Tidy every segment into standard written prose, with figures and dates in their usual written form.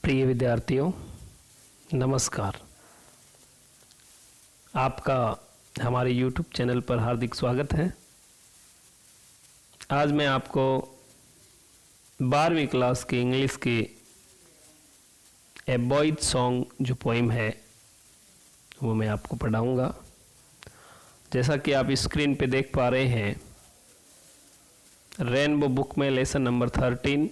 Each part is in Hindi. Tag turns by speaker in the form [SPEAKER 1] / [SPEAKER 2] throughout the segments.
[SPEAKER 1] प्रिय विद्यार्थियों, नमस्कार। आपका हमारे YouTube चैनल पर हार्दिक स्वागत है। आज मैं आपको 12वीं क्लास की इंग्लिश की ए बॉयज सॉन्ग जो पोइम है वो मैं आपको पढ़ाऊंगा। जैसा कि आप स्क्रीन पे देख पा रहे हैं, रेनबो बुक में lesson number 13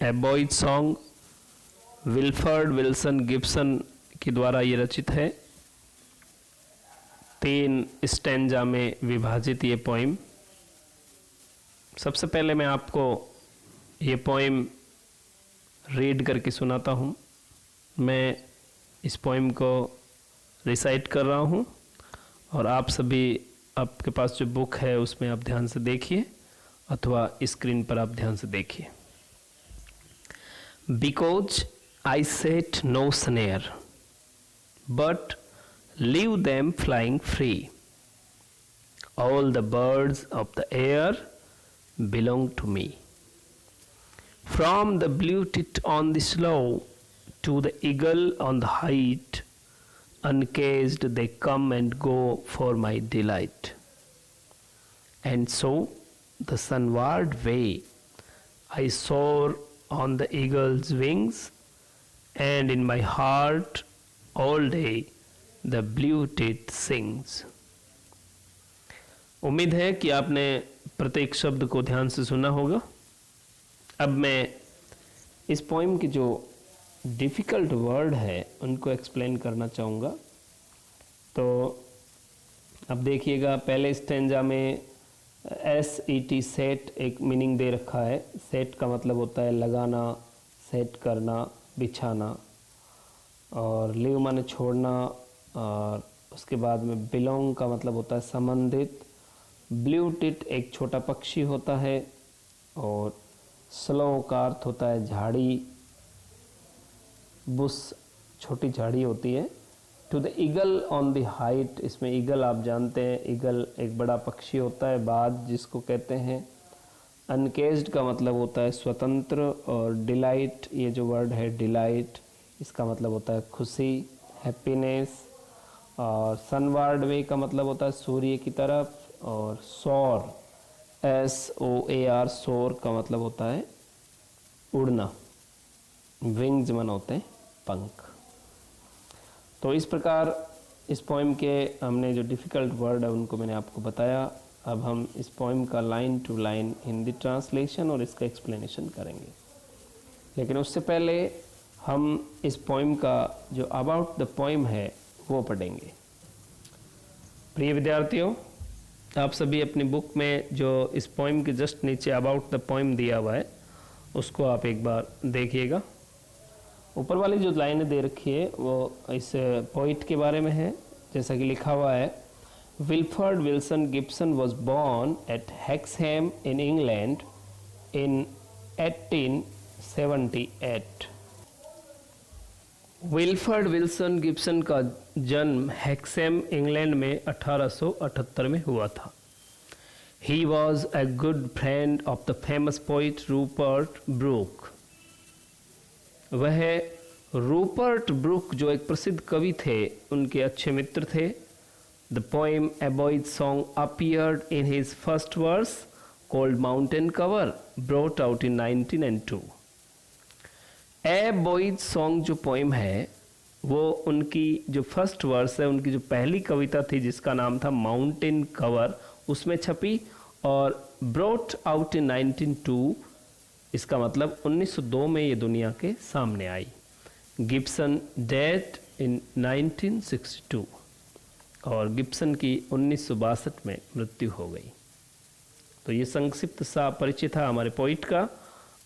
[SPEAKER 1] a boy's song Wilfred Wilson Gibson के द्वारा ये रचित है। 3 स्टैंजा में विभाजित ये पोइम। सबसे पहले मैं आपको ये पोइम रीड करके सुनाता हूँ। मैं इस पोइम को रिसाइट कर रहा हूँ और आप सभी, आपके पास जो बुक है उसमें आप ध्यान से देखिए अथवा स्क्रीन पर आप ध्यान से देखिए। Because I set no snare, but leave them flying free. All the birds of the air belong to me. From the blue tit on the slough to the eagle on the height, uncaged they come and go for my delight. And so, the sunward way, I soar on the eagle's wings, and in my heart all day the blue tit sings. उम्मीद है कि आपने प्रत्येक शब्द को ध्यान से सुना होगा। अब मैं इस पोइम के जो डिफ़िकल्ट वर्ड है उनको एक्सप्लेन करना चाहूँगा। तो अब देखिएगा, पहले स्टेंजा में SET सेट एक मीनिंग दे रखा है। सेट का मतलब होता है लगाना, सेट करना, बिछाना, और लिव माने छोड़ना, और उसके बाद में बिलोंग का मतलब होता है संबंधित। ब्लू टिट एक छोटा पक्षी होता है, और स्लो का अर्थ होता है झाड़ी, बुश छोटी झाड़ी होती है। To the eagle on the height, इसमें ईगल आप जानते हैं, ईगल एक बड़ा पक्षी होता है, बाज जिसको कहते हैं। अनकेज्ड का मतलब होता है स्वतंत्र, और डिलाइट, ये जो वर्ड है डिलाइट, इसका मतलब होता है खुशी, हैप्पीनेस। और सनवार्ड वे का मतलब होता है सूर्य की तरफ। और सोर, SOAR, सोर का मतलब होता है उड़ना। विंग्स मन होते हैं पंख। तो इस प्रकार इस पोइम के हमने जो डिफ़िकल्ट वर्ड है उनको मैंने आपको बताया। अब हम इस पोइम का line to line Hindi translation और इसका एक्सप्लेनेशन करेंगे। लेकिन उससे पहले हम इस पोइम का जो अबाउट द पोइम है वो पढ़ेंगे। प्रिय विद्यार्थियों, आप सभी अपनी बुक में जो इस पोइम के जस्ट नीचे अबाउट द पोइम दिया हुआ है उसको आप एक बार देखिएगा। ऊपर वाली जो लाइनें दे रखी है वो इस पोइट के बारे में है। जैसा कि लिखा हुआ है, Wilfred Wilson Gibson was born at Hexham in England in 1878. Wilfrid Wilson Gibson का जन्म हैक्सहैम इंग्लैंड में 1878 में हुआ था। He was a good friend of the famous poet Rupert Brooke. वह रूपर्ट ब्रूक जो एक प्रसिद्ध कवि थे उनके अच्छे मित्र थे। The poem A Boy's Song appeared in his first verse called Mountain Cover, brought out in 1902. A Boy's Song जो पोइम है वो उनकी जो फर्स्ट वर्स है, उनकी जो पहली कविता थी जिसका नाम था माउंटेन कवर, उसमें छपी और brought out in 1902, इसका मतलब 1902 में ये दुनिया के सामने आई। गिब्सन डेड इन 1962 और गिब्सन की 1962 में मृत्यु हो गई। तो ये संक्षिप्त सा परिचय था हमारे पोइट का।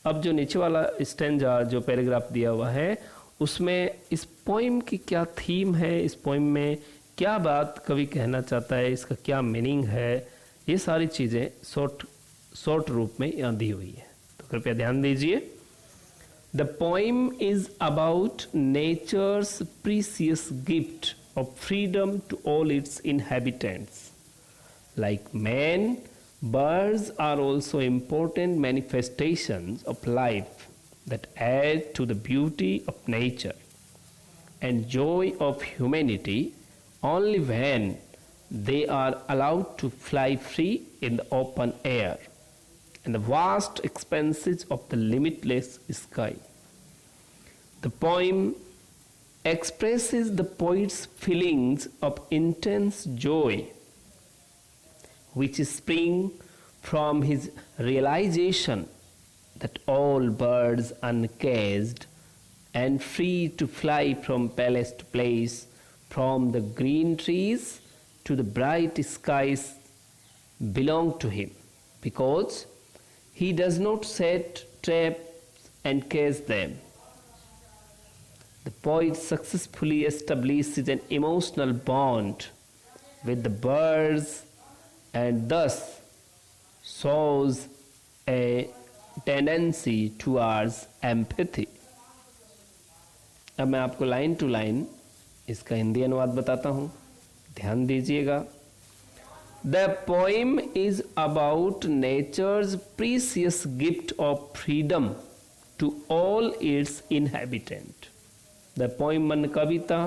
[SPEAKER 1] अब जो नीचे वाला स्टैंजा जो पैराग्राफ दिया हुआ है उसमें इस पोइम की क्या थीम है, इस पोइम में क्या बात कवि कहना चाहता है, इसका क्या मीनिंग है, ये सारी चीज़ें शॉर्ट रूप में यहाँ दी हुई है। तो कृपया ध्यान दीजिए। The poem is about nature's precious gift of freedom to all its inhabitants. Like man, birds are also important manifestations of life that add to the beauty of nature and joy of humanity only when they are allowed to fly free in the open air and the vast expanses of the limitless sky. The poem expresses the poet's feelings of intense joy, which spring from his realization that all birds uncaged and free to fly from place to place, from the green trees to the bright skies, belong to him, because he does not set traps and cage them. The poet successfully establishes an emotional bond with the birds and thus shows a tendency towards empathy. अब मैं आपको लाइन टू लाइन इसका हिंदी अनुवाद बताता हूँ, ध्यान दीजिएगा. The poem is about nature's precious gift of freedom to all its inhabitants. The poem मन कविता,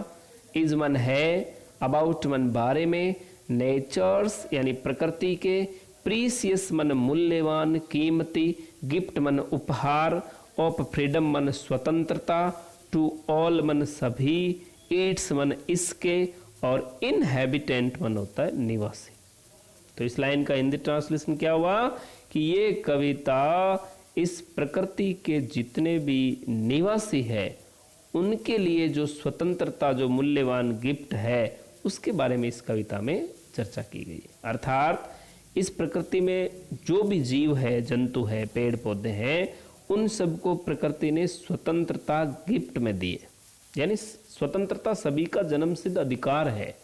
[SPEAKER 1] is मन है, about मन बारे में, natures यानी प्रकृति के, precious मन मूल्यवान कीमती, gift मन उपहार, of freedom मन स्वतंत्रता, to all मन सभी, its मन इसके, और inhabitant मन होता है निवासी. तो इस लाइन का हिंदी ट्रांसलेशन क्या हुआ कि ये कविता इस प्रकृति के जितने भी निवासी है उनके लिए जो स्वतंत्रता, जो मूल्यवान गिफ्ट है, उसके बारे में इस कविता में चर्चा की गई है. अर्थात इस प्रकृति में जो भी जीव है, जंतु है, पेड़ पौधे हैं, उन सबको प्रकृति ने स्वतंत्रता गिफ्ट में दी है. यानी स्वतंत्रता सभी का जन्मसिद्ध अधिकार है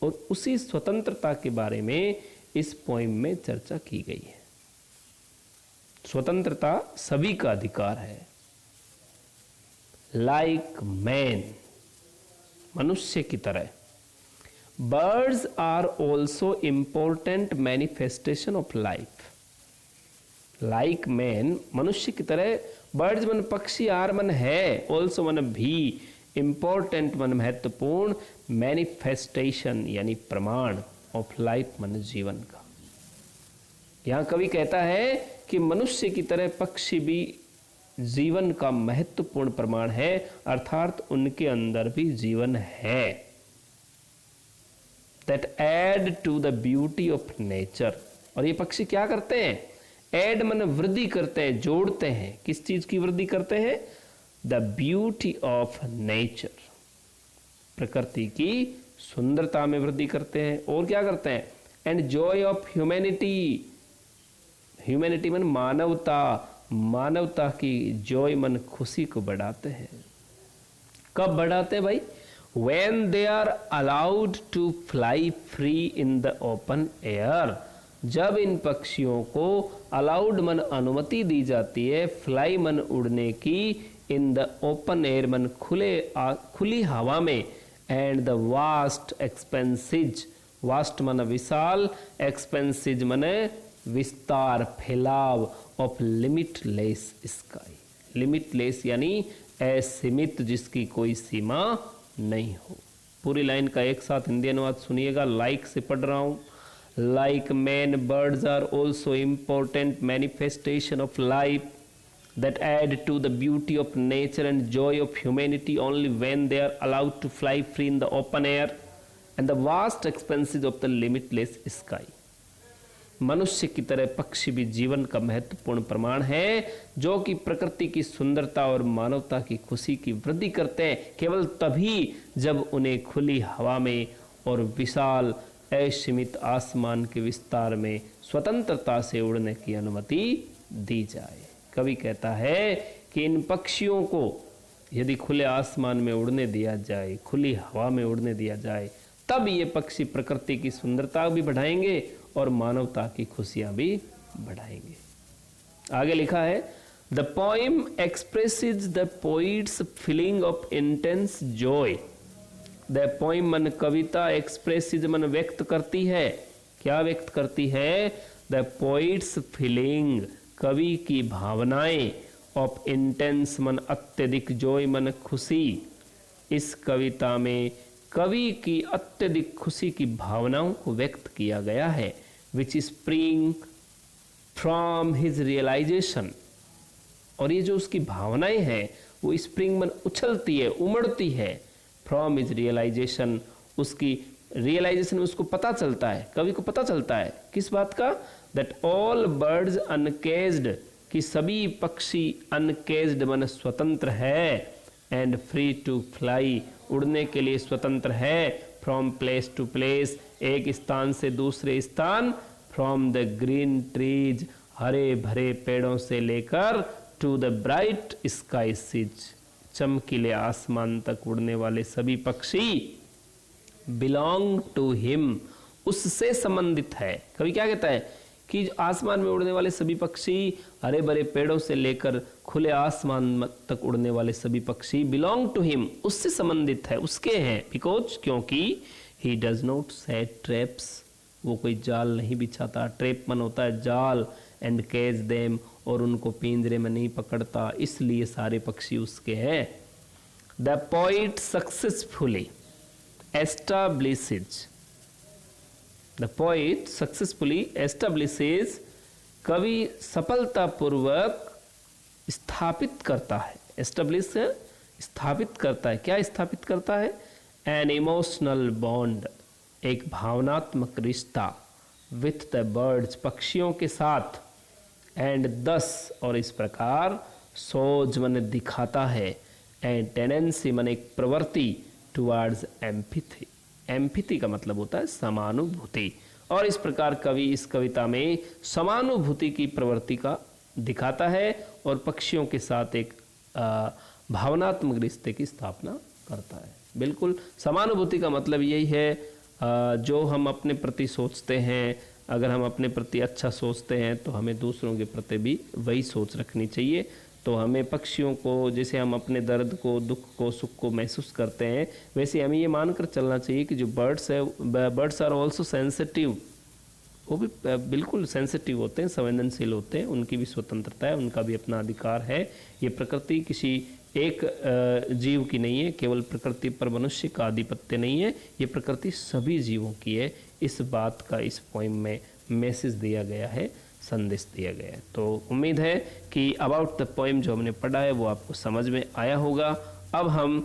[SPEAKER 1] और उसी स्वतंत्रता के बारे में इस पोइम में चर्चा की गई है. स्वतंत्रता सभी का अधिकार है. लाइक मैन, मनुष्य की तरह. Birds are also important manifestation of life. Like man, मनुष्य की तरह. बर्ड्स मन पक्षी, आर मन है, ऑल्सो मन भी, इंपॉर्टेंट मन महत्वपूर्ण, मैनिफेस्टेशन यानी प्रमाण, ऑफ लाइफ मन जीवन का. यहां कवि कहता है कि मनुष्य की तरह पक्षी भी जीवन का महत्वपूर्ण प्रमाण है, अर्थात उनके अंदर भी जीवन है. That add to the beauty of nature. और ये पक्षी क्या करते हैं? एड मन वृद्धि करते हैं, जोड़ते हैं. किस चीज की वृद्धि करते हैं? द ब्यूटी ऑफ नेचर, प्रकृति की सुंदरता में वृद्धि करते हैं. और क्या करते हैं? And Joy of humanity. Humanity मन मानवता, मानवता की जॉय मन खुशी को बढ़ाते हैं. कब बढ़ाते हैं भाई? When they are allowed to fly free in the open air. जब इन पक्षियों को अलाउड मन अनुमति दी जाती है फ्लाई मन उड़ने की, इन द ओपन एयर मन खुली हवा में, and the vast expenses, vast मन विशाल, एक्सपेंसिज मन विस्तार, फैलाव, ऑफ लिमिटलेस स्काई. लिमिटलेस यानी असीमित, जिसकी कोई सीमा नहीं हो. पूरी लाइन का एक साथ हिंदी अनुवाद सुनिएगा. लाइक से पढ़ रहा हूं. Like man, birds are also important manifestation of life that add to the beauty of nature and joy of humanity only when they are allowed to fly free in the open air and the vast expanses of the limitless sky. मनुष्य की तरह पक्षी भी जीवन का महत्वपूर्ण प्रमाण है, जो कि प्रकृति की सुंदरता और मानवता की खुशी की वृद्धि करते हैं केवल तभी जब उन्हें खुली हवा में और विशाल असीमित आसमान के विस्तार में स्वतंत्रता से उड़ने की अनुमति दी जाए. कवि कहता है कि इन पक्षियों को यदि खुले आसमान में उड़ने दिया जाए, खुली हवा में उड़ने दिया जाए, तब ये पक्षी प्रकृति की सुंदरता भी बढ़ाएंगे और मानवता की खुशियां भी बढ़ाएंगे. आगे लिखा है, the poem expresses the poets feeling of intense Joy. The poem मन कविता, एक्सप्रेसेस मन व्यक्त करती है. क्या व्यक्त करती है? द पोइट्स फीलिंग, कवि की भावनाएं, ऑफ इंटेंस मन अत्यधिक जॉय मन खुशी। इस कविता में कवि की अत्यधिक खुशी की भावनाओं को व्यक्त किया गया है, विच स्प्रिंग फ्रॉम हिज रियलाइजेशन। और ये जो उसकी भावनाएं हैं वो स्प्रिंग मन उछलती है, उमड़ती है, फ्रॉम हिज रियलाइजेशन, उसकी रियलाइजेशन में उसको पता चलता है, कवि को पता चलता है किस बात का, दैट ऑल बर्ड्स अनकेज्ड, कि सभी पक्षी अनकेज्ड मन स्वतंत्र है, एंड फ्री टू फ्लाई, उड़ने के लिए स्वतंत्र है, फ्रॉम प्लेस टू प्लेस, एक स्थान से दूसरे स्थान, फ्रॉम द ग्रीन ट्रीज, हरे भरे पेड़ों से लेकर, टू द ब्राइट स्काईज, चमकीले आसमान तक उड़ने वाले सभी पक्षी बिलोंग टू हिम, उससे संबंधित है। कवि क्या कहता है कि आसमान में उड़ने वाले सभी पक्षी, हरे भरे पेड़ों से लेकर खुले आसमान तक उड़ने वाले सभी पक्षी बिलोंग टू हिम, उससे संबंधित है, उसके हैं। बिकॉज, क्योंकि he does not set traps, वो कोई जाल नहीं बिछाता, ट्रैप मन होता है जाल, एंड कैच देम, और उनको पिंजरे में नहीं पकड़ता, इसलिए सारे पक्षी उसके हैं। The poet successfully establishes, the poet successfully establishes, कवि सफलतापूर्वक स्थापित करता है, establish स्थापित करता है, क्या स्थापित करता है, an emotional bond, एक भावनात्मक रिश्ता, with the birds, पक्षियों के साथ, and thus, और इस प्रकार, shows मन दिखाता है, and tendency मन एक प्रवृत्ति, टुवार्ड्स एम्पैथी, एम्पैथी का मतलब होता है समानुभूति, और इस प्रकार कवि इस कविता में समानुभूति की प्रवृत्ति का दिखाता है और पक्षियों के साथ एक भावनात्मक रिश्ते की स्थापना करता है। बिल्कुल, समानुभूति का मतलब यही है, जो हम अपने प्रति सोचते हैं, अगर हम अपने प्रति अच्छा सोचते हैं तो हमें दूसरों के प्रति भी वही सोच रखनी चाहिए। तो हमें पक्षियों को, जैसे हम अपने दर्द को, दुख को, सुख को महसूस करते हैं, वैसे हमें ये मानकर चलना चाहिए कि जो बर्ड्स है, बर्ड्स आर ऑल्सो सेंसिटिव, वो भी बिल्कुल सेंसिटिव होते हैं, संवेदनशील होते हैं, उनकी भी स्वतंत्रता है, उनका भी अपना अधिकार है। ये प्रकृति किसी एक जीव की नहीं है, केवल प्रकृति पर मनुष्य का आधिपत्य नहीं है, ये प्रकृति सभी जीवों की है। इस बात का इस पोइम में मैसेज दिया गया है, संदेश दिया गया है। तो उम्मीद है कि अबाउट द पोइम जो हमने पढ़ा है वो आपको समझ में आया होगा। अब हम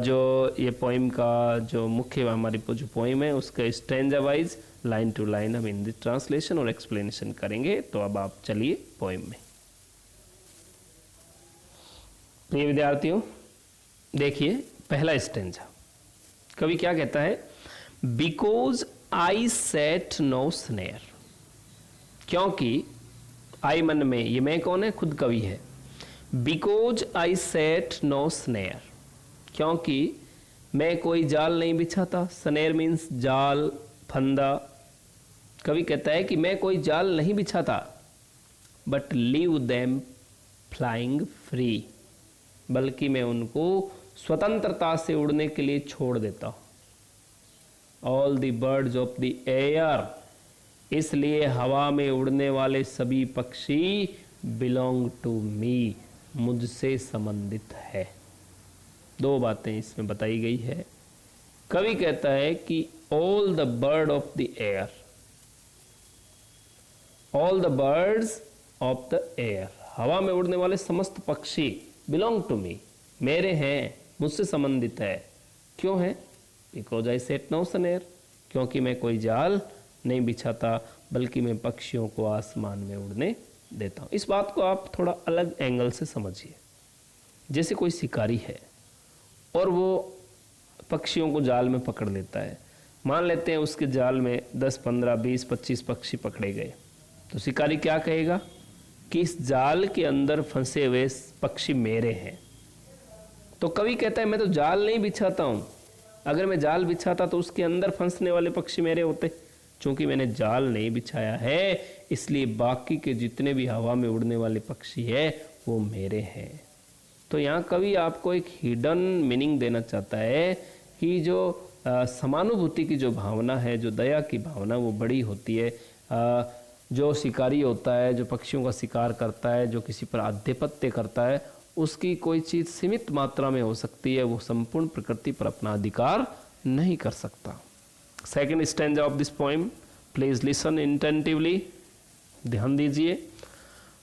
[SPEAKER 1] जो ये पोइम का जो मुख्य हमारी जो पोइम है उसका stanza wise line to line हम हिंदी ट्रांसलेशन और एक्सप्लेनेशन करेंगे। तो अब आप चलिए पोइम में। प्रिय विद्यार्थियों, देखिए पहला स्टैंजा, कवि क्या कहता है, because I set no snare, क्योंकि आई मन में, ये मैं कौन है, खुद कवि है। Because I set no snare, क्योंकि मैं कोई जाल नहीं बिछाता, स्नेयर मीन्स जाल, फंदा। कवि कहता है कि मैं कोई जाल नहीं बिछाता, but leave them flying free, बल्कि मैं उनको स्वतंत्रता से उड़ने के लिए छोड़ देता हूँ। All the birds of the air, इसलिए हवा में उड़ने वाले सभी पक्षी बिलोंग टू मी, मुझसे संबंधित है। दो बातें इसमें बताई गई है। कवि कहता है कि all the bird of the air, all the birds of the air, हवा में उड़ने वाले समस्त पक्षी बिलोंग टू मी, मेरे हैं, मुझसे संबंधित है। क्यों है? Because I set no snare, क्योंकि मैं कोई जाल नहीं बिछाता, बल्कि मैं पक्षियों को आसमान में उड़ने देता हूँ। इस बात को आप थोड़ा अलग एंगल से समझिए। जैसे कोई शिकारी है और वो पक्षियों को जाल में पकड़ लेता है, मान लेते हैं उसके जाल में 10, 15, 20, 25 पक्षी पकड़े गए, तो शिकारी क्या कहेगा कि इस जाल के अंदर फंसे हुए पक्षी मेरे हैं। तो कवि कहता है मैं तो जाल नहीं बिछाता हूँ, अगर मैं जाल बिछाता तो उसके अंदर फंसने वाले पक्षी मेरे होते। चूंकि मैंने जाल नहीं बिछाया है, इसलिए बाकी के जितने भी हवा में उड़ने वाले पक्षी है वो मेरे हैं। तो यहाँ कवि आपको एक हिडन मीनिंग देना चाहता है कि जो समानुभूति की जो भावना है, जो दया की भावना, वो बड़ी होती है। जो शिकारी होता है, जो पक्षियों का शिकार करता है, जो किसी पर आधिपत्य करता है, उसकी कोई चीज़ सीमित मात्रा में हो सकती है, वो संपूर्ण प्रकृति पर अपना अधिकार नहीं कर सकता। Second stanza of this poem, please listen intentively, ध्यान दीजिए।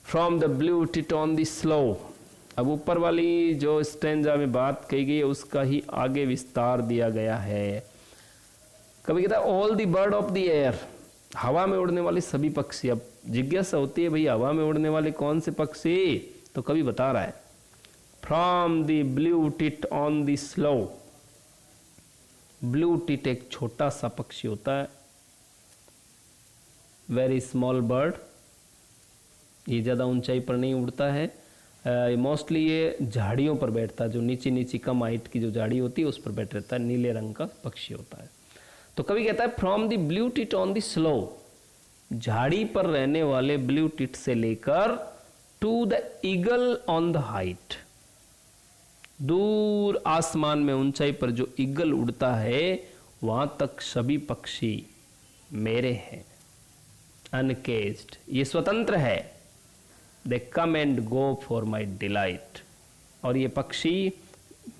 [SPEAKER 1] From the blue tit on the sloe, अब ऊपर वाली जो स्टैंजा में बात कही गई है उसका ही आगे विस्तार दिया गया है। कभी कहता है all the bird of the air, हवा में उड़ने वाले सभी पक्षी। अब जिज्ञासा होती है भाई हवा में उड़ने वाले कौन से पक्षी, तो कभी बता रहा है from the blue tit on the slow. Blue tit एक छोटा सा पक्षी होता है, वेरी स्मॉल बर्ड, ये ज़्यादा ऊंचाई पर नहीं उड़ता है, मोस्टली ये झाड़ियों पर बैठता है, जो नीची नीची कम हाइट की जो झाड़ी होती है उस पर बैठ रहता है, नीले रंग का पक्षी होता है। तो कभी कहता है from the blue tit on the sloe, झाड़ी पर रहने वाले ब्लू टिट से लेकर to the eagle on the height, दूर आसमान में ऊंचाई पर जो ईगल उड़ता है वहां तक सभी पक्षी मेरे हैं। अनकेज्ड, ये स्वतंत्र है। They come and go for my delight, और ये पक्षी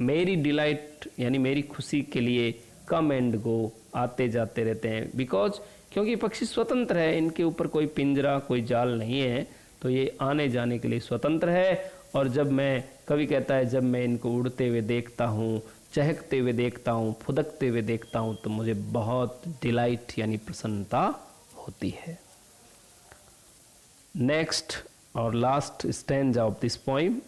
[SPEAKER 1] मेरी डिलाइट यानी मेरी खुशी के लिए कम एंड गो, आते जाते रहते हैं। बिकॉज क्योंकि पक्षी स्वतंत्र है, इनके ऊपर कोई पिंजरा कोई जाल नहीं है, तो ये आने जाने के लिए स्वतंत्र है। और जब मैं, कवि कहता है, जब मैं इनको उड़ते हुए देखता हूँ, चहकते हुए देखता हूँ, फुदकते हुए देखता हूँ, तो मुझे बहुत डिलाइट यानी प्रसन्नता होती है। नेक्स्ट और last stanza of this poem,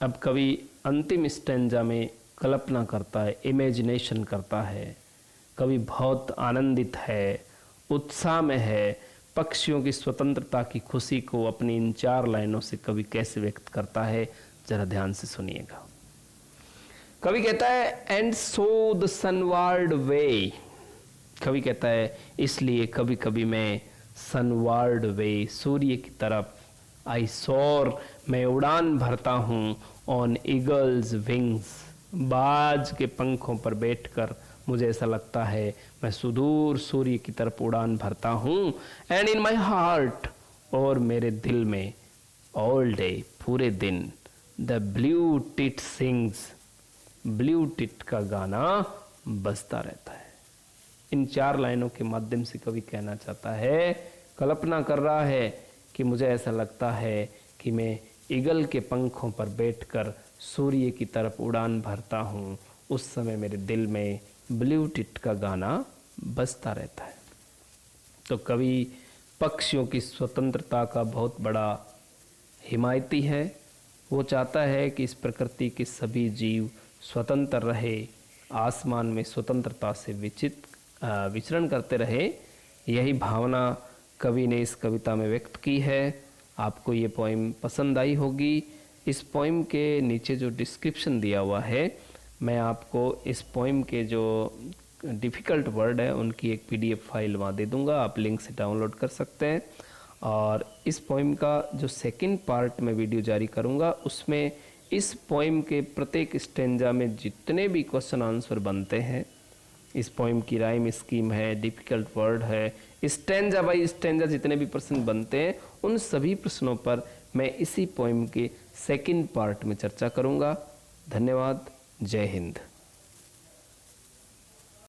[SPEAKER 1] अब कवि अंतिम स्टैंजा में कल्पना करता है, इमेजिनेशन करता है। कवि बहुत आनंदित है, उत्साह में है। पक्षियों की स्वतंत्रता की खुशी को अपनी इन 4 लाइनों से कवि कैसे व्यक्त करता है, जरा ध्यान से सुनिएगा। कवि कहता है एंड सो द सनवार्ड वे, कवि कहता है इसलिए कभी कभी मैं सनवार्ड वे, सूर्य की तरफ, आई सोर, मैं उड़ान भरता हूँ, ऑन ईगल्स विंग्स, बाज के पंखों पर बैठकर मुझे ऐसा लगता है मैं सुदूर सूर्य की तरफ उड़ान भरता हूँ। एंड इन माई हार्ट, और मेरे दिल में, ऑल डे, पूरे दिन, the blue tit sings, blue tit का गाना बजता रहता है। इन 4 लाइनों के माध्यम से कवि कहना चाहता है, कल्पना कर रहा है कि मुझे ऐसा लगता है कि मैं ईगल के पंखों पर बैठकर सूर्य की तरफ उड़ान भरता हूँ, उस समय मेरे दिल में ब्लू टिट का गाना बजता रहता है। तो कवि पक्षियों की स्वतंत्रता का बहुत बड़ा हिमायती है। वो चाहता है कि इस प्रकृति के सभी जीव स्वतंत्र रहे, आसमान में स्वतंत्रता से विचरण करते रहे। यही भावना कवि ने इस कविता में व्यक्त की है। आपको ये पोइम पसंद आई होगी। इस पोइम के नीचे जो डिस्क्रिप्शन दिया हुआ है, मैं आपको इस पोइम के जो डिफ़िकल्ट वर्ड है उनकी एक PDF फाइल वहाँ दे दूँगा, आप लिंक से डाउनलोड कर सकते हैं। और इस पोइम का जो सेकंड पार्ट में वीडियो जारी करूँगा, उसमें इस पोइम के प्रत्येक स्टेंजा में जितने भी क्वेश्चन आंसर बनते हैं, इस पोइम की राइम स्कीम है, डिफ़िकल्ट वर्ड है, स्टेंजा बाई स्टेंजा जितने भी प्रश्न बनते हैं, उन सभी प्रश्नों पर मैं इसी पोइम के सेकंड पार्ट में चर्चा करूँगा। धन्यवाद। जय हिंद।